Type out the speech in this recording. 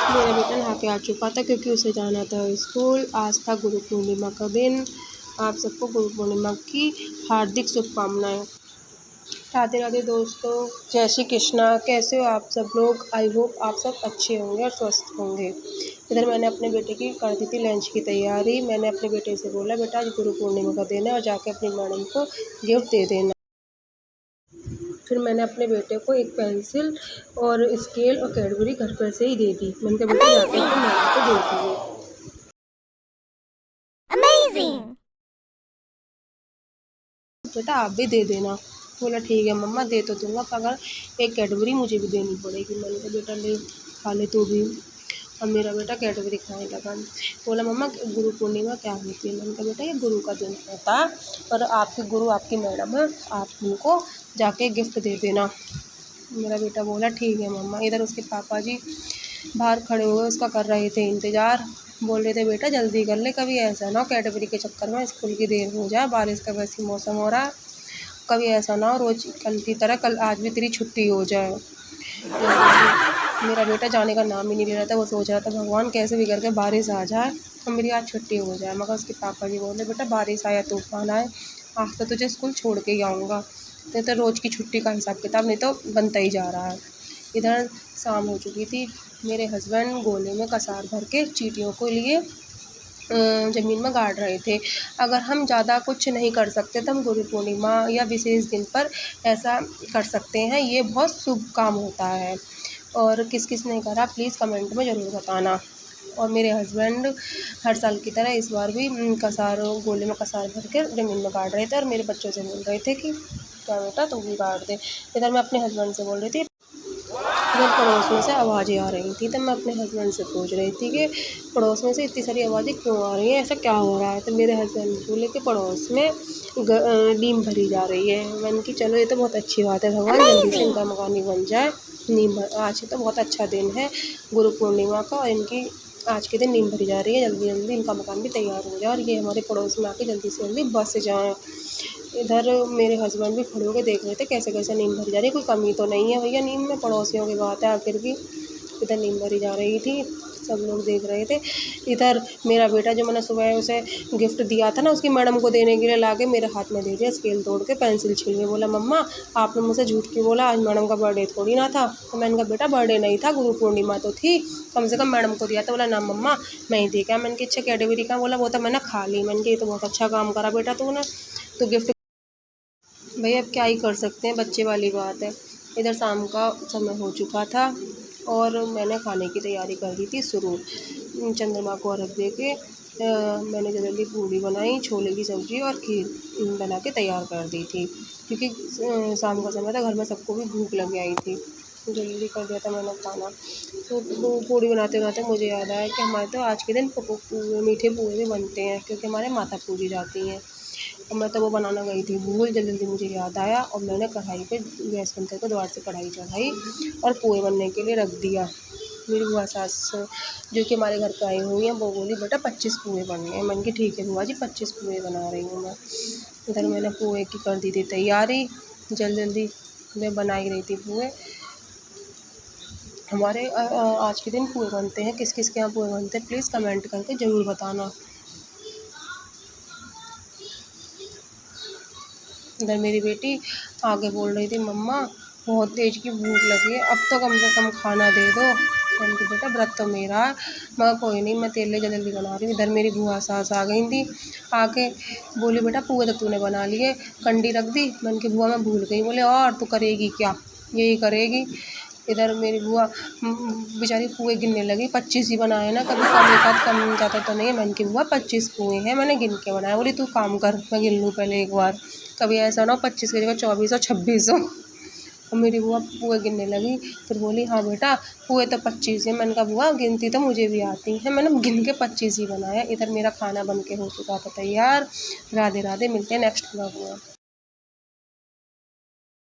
मेरा बेटा नहा के आ चुका था क्योंकि उसे जाना था स्कूल। आज था गुरु पूर्णिमा का दिन। आप सबको गुरु पूर्णिमा की हार्दिक शुभकामनाएं। राधे राधे दोस्तों, जय श्री कृष्णा। कैसे हो आप सब लोग? आई होप आप सब अच्छे होंगे और स्वस्थ होंगे। इधर मैंने अपने बेटे की कर दी थी लंच की तैयारी। मैंने अपने बेटे से बोला, बेटा आज गुरु पूर्णिमा का दिन है और जाके अपनी मैडम को गिफ्ट दे देना। फिर मैंने अपने बेटे को एक पेंसिल और स्केल और कैडबरी घर पर से ही दे दी। मैंने कहा बेटा जाके अपनी मैडम को दे दीजिए। बेटा आप भी दे देना। बोला ठीक है मम्मा दे तो दूँगा, मगर एक कैडबरी मुझे भी देनी पड़ेगी। मैंने कहा बेटा ले खा ले तू भी। अब मेरा बेटा कैडबरी खाने लगा। बोला मम्मा गुरु पूर्णिमा क्या होती है? मैंने कहा बेटा ये गुरु का दिन होता है और आपकी गुरु आपकी मैडम है, आप उनको जाके गिफ्ट दे देना। मेरा बेटा बोला ठीक है मम्मा। इधर उसके पापा जी बाहर खड़े हुए उसका कर रहे थे इंतज़ार। बोल रहे थे बेटा जल्दी कर ले, कभी ऐसा ना हो कैडबरी के चक्कर में स्कूल की देर हो जाए, बारिश का वैसे मौसम हो रहा है। कभी ऐसा ना हो रोज़ कल की तरह कल आज भी तेरी छुट्टी हो जाए। मेरा बेटा जाने का नाम ही नहीं ले रहा था। वो सोच रहा था भगवान कैसे भी करके बारिश आ जाए और मेरी आज छुट्टी हो जाए। मगर उसके पापा जी बोले बेटा बारिश आया तूफान आए, आज तो तुझे स्कूल छोड़ के ही आऊँगा। नहीं तो रोज़ की छुट्टी का हिसाब किताब नहीं तो बनता ही जा रहा है। इधर शाम हो चुकी थी। मेरे हस्बैंड गोले में कसार भर के चींटियों को लिए ज़मीन में गाड़ रहे थे। अगर हम ज़्यादा कुछ नहीं कर सकते तो हम गुरु पूर्णिमा या विशेष दिन पर ऐसा कर सकते हैं। ये बहुत शुभ काम होता है। और किस किस ने करा प्लीज़ कमेंट में ज़रूर बताना। और मेरे हस्बैंड हर साल की तरह इस बार भी गोले में कसार भर के ज़मीन में गाड़ रहे थे और मेरे बच्चों से बोल रहे थे कि क्या बेटा तुम भी गाड़ दे। इधर मैं अपने हस्बैंड से बोल रही थी। इधर पड़ोस में से आवाज़ें आ रही थी, तब मैं अपने हस्बैंड से पूछ रही थी कि पड़ोस में से इतनी सारी आवाज़ें क्यों आ रही हैं, ऐसा क्या हो रहा है? तो मेरे हस्बैंड बोले कि पड़ोस में नीम भरी जा रही है। मैंने कि चलो ये तो बहुत अच्छी बात है, भगवान जल्दी से इनका मकान ही बन जाए। आज तो बहुत अच्छा दिन है गुरु पूर्णिमा का और इनकी आज के दिन नीम भरी जा रही है, जल्दी जल्दी इनका मकान भी तैयार हो जाए और ये हमारे पड़ोस में आके जल्दी से जल्दी बस जाएँ। इधर मेरे हस्बैंड भी खड़े होकर देख रहे थे कैसे कैसे नीम भरी जा रही है। कोई कमी तो नहीं है भैया नीम में, पड़ोसियों की बात है आखिर की। इधर नीम भरी जा रही थी, सब लोग देख रहे थे। इधर मेरा बेटा जो मैंने सुबह उसे गिफ्ट दिया था ना उसकी मैडम को देने के लिए, लाके मेरे हाथ में दे दिया स्केल तोड़ के, पेंसिल छीन के। बोला मम्मा आपने मुझसे झूठ क्यों बोला, आज मैडम का बर्थडे थोड़ी ना था। तो मैंने कहा बेटा बर्थडे नहीं था, गुरु पूर्णिमा तो थी, कम से कम मैडम को दिया था। बोला ना मम्मा मैं ही देखा। मैंने कहा अच्छा कैडबरी का? बोला वो तो मैंने खा ली। मैंने कहा ये तो बहुत अच्छा काम करा बेटा तूने, तो गिफ्ट भैया अब क्या ही कर सकते हैं, बच्चे वाली बात है। इधर शाम का समय हो चुका था और मैंने खाने की तैयारी कर दी थी शुरू। चंद्रमा को अर्घ दे के मैंने जल्दी पूड़ी बनाई, छोले की सब्ज़ी और खीर बना के तैयार कर दी थी क्योंकि शाम का समय था, घर में सबको भी भूख लग आई थी। जल्दी कर दिया था मैंने खाना। तो वो पूड़ी बनाते बनाते मुझे याद आया कि हमारे तो आज के दिन मीठे पुए भी बनते हैं क्योंकि हमारे माता पूजी जाती हैं। और मैं तो वो बनाना गई थी भूल, जल्दी जल्दी मुझे याद आया और मैंने कढ़ाई पे गैस बंद करके दोबारा से कढ़ाई चढ़ाई और पुए बनने के लिए रख दिया। मेरी बुआ सास जो कि हमारे घर पे आई हुई हैं वो बोली बेटा 25 पुए बनने हैं। मैंने कहा ठीक है बुआ जी 25 पुए बना रही हूँ मैं। इधर मैंने पुए की कर दी थी तैयारी, जल्दी जल्दी मैं बना ही रही थी पुए। हमारे आज के दिन पुए बनते हैं, किस किस के यहाँ पुए बनते हैं प्लीज़ कमेंट करके ज़रूर बताना। इधर मेरी बेटी आगे बोल रही थी मम्मा बहुत तेज़ की भूख लगी है, अब तो कम से कम खाना दे दो। मैंने कहा बेटा व्रत तो मेरा है। मगर कोई नहीं मैं तेरे लिए जल्दी बना रही हूँ। इधर मेरी बुआ सास आ गई थी, आके बोली बेटा पुए तो तूने बना लिए, कंडी रख दी। मैंने कहा बुआ मैं भूल गई। बोले और तू करेगी क्या, यही करेगी। इधर मेरी बुआ बेचारी पुए गिनने लगी, 25 ही बनाए ना, कभी कम एक आध कम ज़्यादा तो नहीं है। मैंने कहा बुआ 25 पुए हैं, मैंने गिन के बनाया। बोली तू काम कर मैं गिन लूँ पहले एक बार, कभी ऐसा ना हो 25 की जगह 24 और 26 हो। और मेरी बुआ पुए गिनने लगी, फिर बोली हाँ बेटा पुए तो 25 है। मैंने कहा बुआ गिनती तो मुझे भी आती है, मैंने गिन के 25 ही बनाया। इधर मेरा खाना बन के हो चुका था तैयार। राधे राधे, मिलते हैं नेक्स्ट ब्लॉग में।